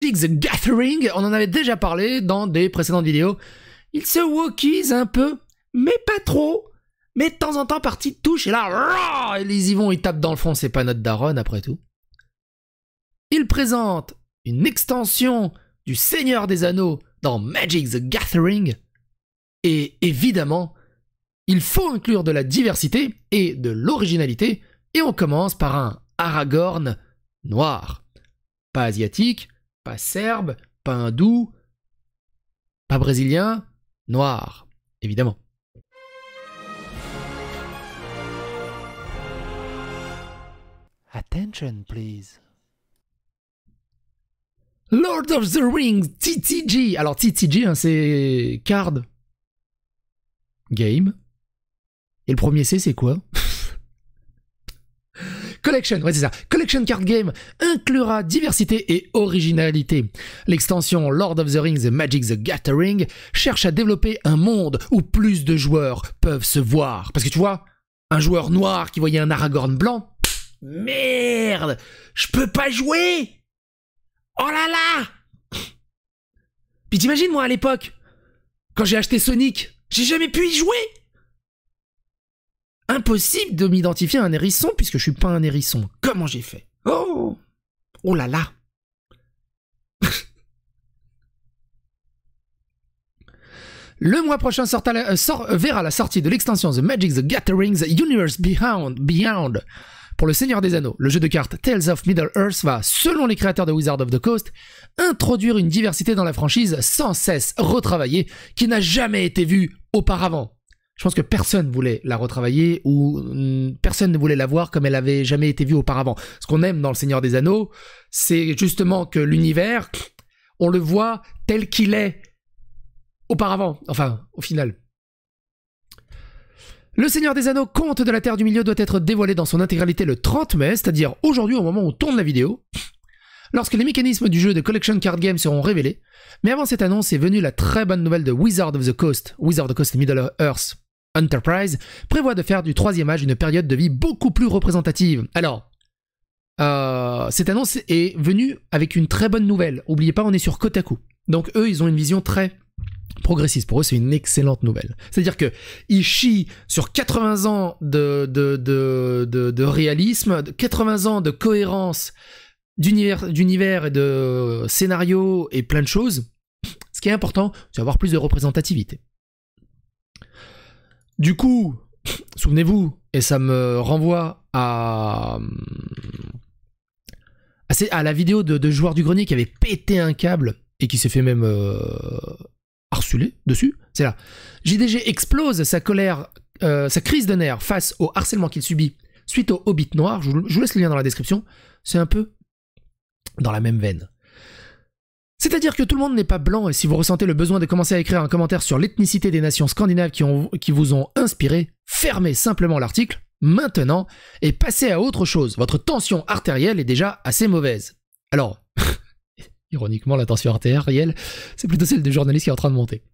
the Gathering, on en avait déjà parlé dans des précédentes vidéos. Il se wokise un peu, mais pas trop. Mais de temps en temps, partie de touche, et là, et les Yvons, ils tapent dans le fond, c'est pas notre daronne après tout. Il présente une extension du Seigneur des Anneaux dans Magic the Gathering. Et évidemment, il faut inclure de la diversité et de l'originalité. Et on commence par un Aragorn noir. Pas asiatique, pas serbe, pas hindou, pas brésilien, noir, évidemment. Attention, please. Lord of the Rings, TTG. Alors TTG, hein, c'est Card Game. Et le premier C, c'est quoi? Collection, ouais c'est ça. Collection Card Game inclura diversité et originalité. L'extension Lord of the Rings et Magic the Gathering cherche à développer un monde où plus de joueurs peuvent se voir. Parce que tu vois, un joueur noir qui voyait un Aragorn blanc, merde, je peux pas jouer. Oh là là. Puis t'imagines moi à l'époque, quand j'ai acheté Sonic, j'ai jamais pu y jouer. Impossible de m'identifier à un hérisson puisque je suis pas un hérisson. Comment j'ai fait? Oh! Oh là là! Le mois prochain verra la sortie de l'extension The Magic the Gathering's Universe Beyond. Pour le Seigneur des Anneaux, le jeu de cartes Tales of Middle-earth va, selon les créateurs de Wizard of the Coast, introduire une diversité dans la franchise sans cesse retravaillée qui n'a jamais été vue auparavant. Je pense que personne voulait la retravailler ou personne ne voulait la voir comme elle avait jamais été vue auparavant. Ce qu'on aime dans le Seigneur des Anneaux, c'est justement que l'univers, on le voit tel qu'il est auparavant, enfin, au final. Le Seigneur des Anneaux, Conte de la Terre du Milieu, doit être dévoilé dans son intégralité le 30 mai, c'est-à-dire aujourd'hui au moment où on tourne la vidéo, lorsque les mécanismes du jeu de Collection Card Game seront révélés. Mais avant cette annonce est venue la très bonne nouvelle de Wizard of the Coast et Middle-earth Enterprise prévoit de faire du troisième âge une période de vie beaucoup plus représentative. Alors, cette annonce est venue avec une très bonne nouvelle. N'oubliez pas, on est sur Kotaku. Donc eux, ils ont une vision très progressiste. Pour eux, c'est une excellente nouvelle. C'est-à-dire qu'ils chient sur 80 ans de réalisme, 80 ans de cohérence d'univers et de scénario et plein de choses. Ce qui est important, c'est d'avoir plus de représentativité. Du coup, souvenez-vous, et ça me renvoie à la vidéo de Joueur du Grenier qui avait pété un câble et qui s'est fait même harceler dessus. C'est là. JDG explose sa colère, sa crise de nerfs face au harcèlement qu'il subit suite au Hobbit noir. Je vous laisse le lien dans la description. C'est un peu dans la même veine. C'est-à-dire que tout le monde n'est pas blanc, et si vous ressentez le besoin de commencer à écrire un commentaire sur l'ethnicité des nations scandinaves qui vous ont inspiré, fermez simplement l'article, maintenant, et passez à autre chose. Votre tension artérielle est déjà assez mauvaise. Alors, ironiquement, la tension artérielle, c'est plutôt celle du journaliste qui est en train de monter.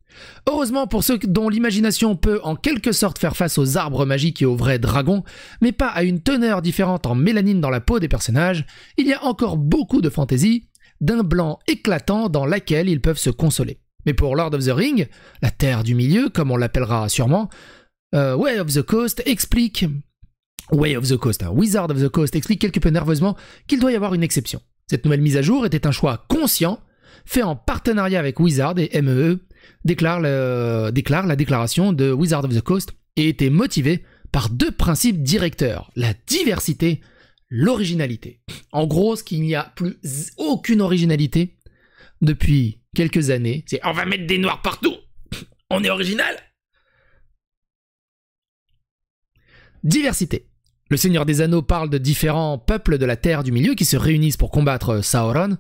Heureusement pour ceux dont l'imagination peut en quelque sorte faire face aux arbres magiques et aux vrais dragons, mais pas à une teneur différente en mélanine dans la peau des personnages, il y a encore beaucoup de fantaisie, d'un blanc éclatant dans laquelle ils peuvent se consoler. Mais pour Lord of the Ring, la Terre du Milieu, comme on l'appellera sûrement, Wizard of the Coast explique quelque peu nerveusement qu'il doit y avoir une exception. Cette nouvelle mise à jour était un choix conscient, fait en partenariat avec Wizard et MEE, déclare la déclaration de Wizard of the Coast, et était motivée par deux principes directeurs, la diversité, l'originalité. En gros, ce qu'il n'y a plus aucune originalité depuis quelques années, c'est on va mettre des noirs partout, on est original. Diversité. Le Seigneur des Anneaux parle de différents peuples de la Terre du Milieu qui se réunissent pour combattre Sauron.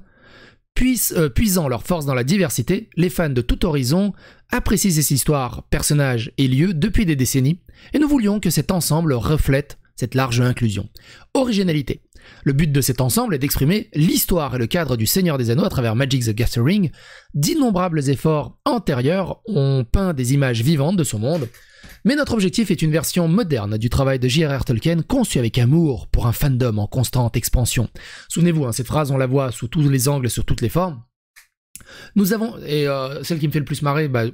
Puisant leur force dans la diversité, les fans de tout horizon apprécient ces histoires, personnages et lieux depuis des décennies, et nous voulions que cet ensemble reflète cette large inclusion. Originalité. Le but de cet ensemble est d'exprimer l'histoire et le cadre du Seigneur des Anneaux à travers Magic the Gathering. D'innombrables efforts antérieurs ont peint des images vivantes de son monde, mais notre objectif est une version moderne du travail de J.R.R. Tolkien, conçu avec amour pour un fandom en constante expansion. Souvenez-vous, cette phrase, on la voit sous tous les angles et sur toutes les formes. Nous avons, et celle qui me fait le plus marrer, bah,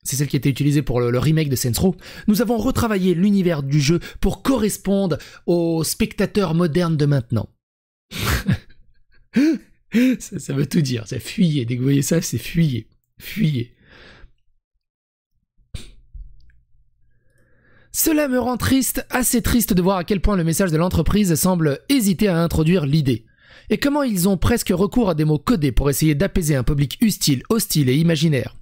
c'est celle qui a été utilisée pour le remake de Saints Row. Nous avons retravaillé l'univers du jeu pour correspondre aux spectateurs modernes de maintenant. ça veut tout dire, c'est fuyez. Dès que vous voyez ça, c'est fuyez. Fuyez. Cela me rend triste, assez triste de voir à quel point le message de l'entreprise semble hésiter à introduire l'idée. Et comment ils ont presque recours à des mots codés pour essayer d'apaiser un public hostile et imaginaire.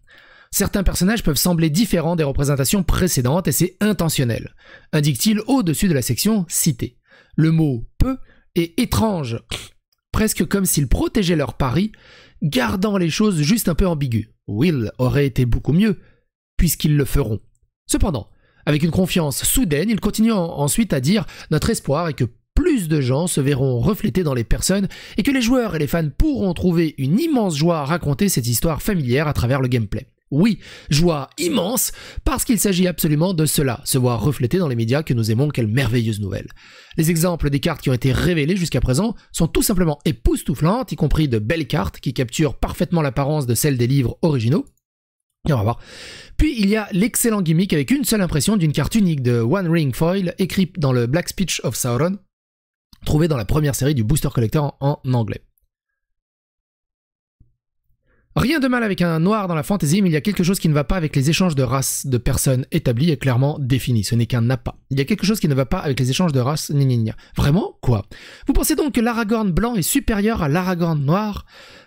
Certains personnages peuvent sembler différents des représentations précédentes et c'est intentionnel, indique-t-il au-dessus de la section citée. Le mot « peu » est étrange, presque comme s'ils protégeaient leur pari, gardant les choses juste un peu ambiguës. Will aurait été beaucoup mieux, puisqu'ils le feront. Cependant, avec une confiance soudaine, il continue ensuite à dire « Notre espoir est que plus de gens se verront reflétés dans les personnes et que les joueurs et les fans pourront trouver une immense joie à raconter cette histoire familière à travers le gameplay. » Oui, joie immense, parce qu'il s'agit absolument de cela, se voir reflété dans les médias que nous aimons, quelle merveilleuse nouvelle. Les exemples des cartes qui ont été révélées jusqu'à présent sont tout simplement époustouflantes, y compris de belles cartes qui capturent parfaitement l'apparence de celles des livres originaux. Et on va voir. Puis il y a l'excellent gimmick avec une seule impression d'une carte unique de One Ring Foil, écrite dans le Black Speech of Sauron, trouvé dans la première série du Booster Collector en anglais. Rien de mal avec un noir dans la fantasy, mais il y a quelque chose qui ne va pas avec les échanges de races de personnes établies et clairement définies. Ce n'est qu'un appât. Il y a quelque chose qui ne va pas avec les échanges de races. Vraiment? Quoi? Vous pensez donc que l'Aragorn blanc est supérieur à l'Aragorn noir?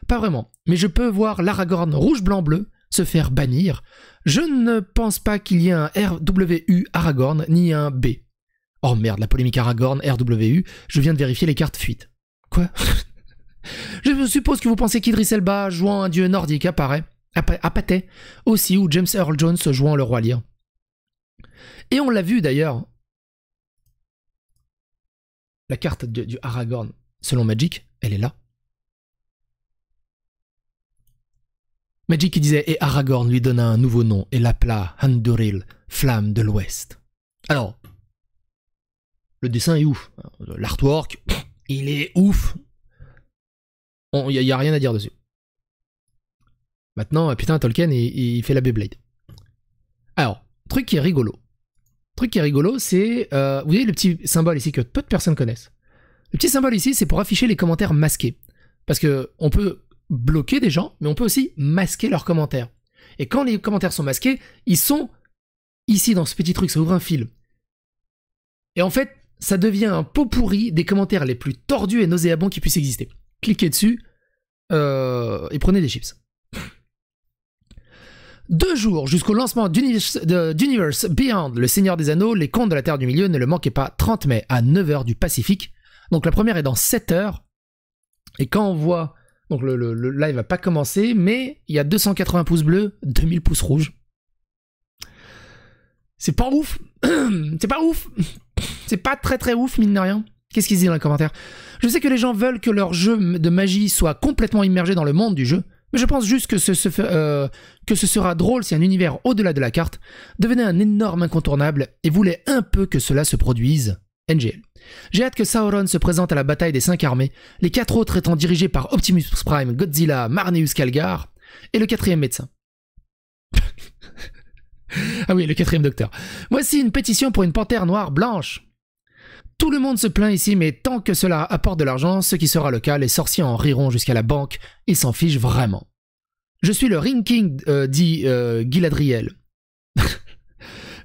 Pas vraiment. Mais je peux voir l'Aragorn rouge-blanc-bleu se faire bannir. Je ne pense pas qu'il y ait un RWU Aragorn ni un B. Oh merde, la polémique Aragorn, RWU, je viens de vérifier les cartes fuites. Quoi? Je suppose que vous pensez qu'Idris Elba, jouant un dieu nordique, apparaît, aussi, ou James Earl Jones jouant le roi Lear. Et on l'a vu d'ailleurs, la carte du Aragorn, selon Magic, elle est là. Magic qui disait « Et Aragorn lui donna un nouveau nom et l'appela Anduril, flamme de l'Ouest. » Alors, le dessin est ouf. L'artwork, il est ouf. Il n'y a rien à dire dessus. Maintenant, putain, Tolkien, il fait la Beyblade. Alors, truc qui est rigolo. C'est... vous voyez le petit symbole ici que peu de personnes connaissent. Le petit symbole ici, c'est pour afficher les commentaires masqués. Parce que on peut bloquer des gens, mais on peut aussi masquer leurs commentaires. Et quand les commentaires sont masqués, ils sont ici dans ce petit truc, ça ouvre un fil. Et en fait, ça devient un pot pourri des commentaires les plus tordus et nauséabonds qui puissent exister. Cliquez dessus et prenez des chips. 2 jours jusqu'au lancement d'Universe Beyond, le Seigneur des Anneaux, les Contes de la Terre du Milieu, ne le manquez pas, 30 mai à 9h du Pacifique. Donc la première est dans 7h. Et quand on voit... Donc le live va pas commencer, mais il y a 280 pouces bleus, 2000 pouces rouges. C'est pas ouf. C'est pas ouf. C'est pas très très ouf, mine de rien. Qu'est-ce qu'ils disent dans les commentaires? Je sais que les gens veulent que leur jeu de magie soit complètement immergé dans le monde du jeu, mais je pense juste que ce sera drôle si un univers au-delà de la carte devenait un énorme incontournable et voulait un peu que cela se produise. NGL. J'ai hâte que Sauron se présente à la bataille des 5 armées, les 4 autres étant dirigés par Optimus Prime, Godzilla, Marneus Calgar et le 4e médecin. Ah oui, le 4e docteur. Voici une pétition pour une panthère noire blanche. Tout le monde se plaint ici, mais tant que cela apporte de l'argent, ce qui sera le cas, les sorciers en riront jusqu'à la banque, ils s'en fichent vraiment. Je suis le Ring King, dit Giladriel.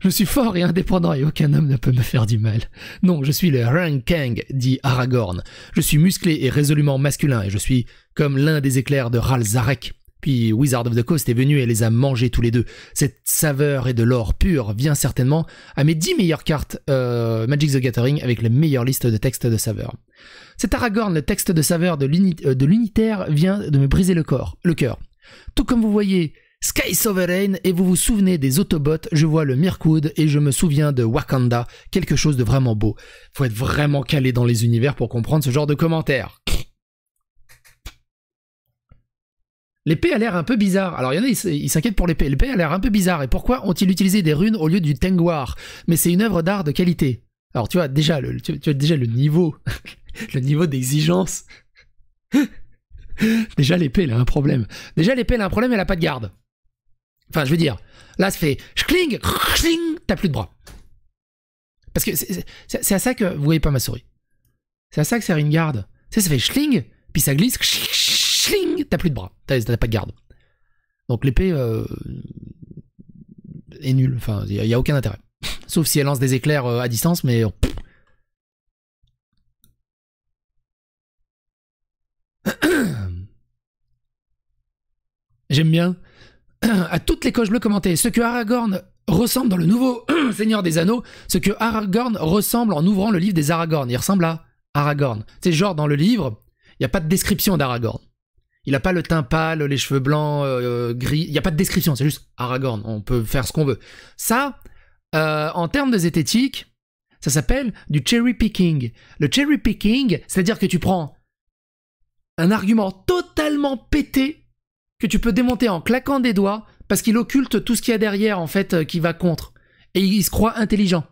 Je suis fort et indépendant et aucun homme ne peut me faire du mal. Non, je suis le Ring King, dit Aragorn. Je suis musclé et résolument masculin et je suis comme l'un des éclairs de Ralzarek. Puis Wizard of the Coast est venu et les a mangés tous les deux. Cette saveur et de l'or pur vient certainement à mes 10 meilleures cartes Magic the Gathering avec les meilleures listes de textes de saveur. Cet Aragorn, le texte de saveur de l'unitaire, vient de me briser le cœur. Tout comme vous voyez Sky Sovereign et vous vous souvenez des Autobots, je vois le Mirkwood et je me souviens de Wakanda, quelque chose de vraiment beau. Faut être vraiment calé dans les univers pour comprendre ce genre de commentaires. L'épée a l'air un peu bizarre. Alors il y en a, ils s'inquiètent pour l'épée. L'épée a l'air un peu bizarre. Et pourquoi ont-ils utilisé des runes au lieu du Tengwar? Mais c'est une œuvre d'art de qualité. Alors tu vois déjà le niveau, le niveau d'exigence. Déjà, l'épée, elle a un problème. Déjà, l'épée, elle a un problème, elle a pas de garde. Enfin, je veux dire, là, ça fait schling, schling, t'as plus de bras. Parce que c'est à ça que... Vous voyez pas ma souris. C'est à ça que sert une garde. Tu sais, ça fait schling, puis ça glisse, schling, t'as plus de bras. T'as pas de garde. Donc l'épée est nulle. Enfin, il n'y a aucun intérêt. Sauf si elle lance des éclairs à distance, mais... J'aime bien. À toutes les coches bleues commentées, ce que Aragorn ressemble dans le nouveau Seigneur des Anneaux, ce que Aragorn ressemble en ouvrant le livre des Aragorn. Il ressemble à Aragorn. C'est genre dans le livre, il n'y a pas de description d'Aragorn. Il n'a pas le teint pâle, les cheveux blancs, gris. Il n'y a pas de description, c'est juste Aragorn. On peut faire ce qu'on veut. Ça, en termes de zététique, ça s'appelle du cherry picking. Le cherry picking, c'est-à-dire que tu prends un argument totalement pété que tu peux démonter en claquant des doigts parce qu'il occulte tout ce qu'il y a derrière, en fait, qui va contre. Et il se croit intelligent.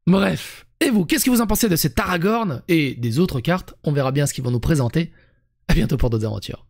Bref. Et vous, qu'est-ce que vous en pensez de cet Aragorn et des autres cartes? On verra bien ce qu'ils vont nous présenter. À bientôt pour d'autres aventures.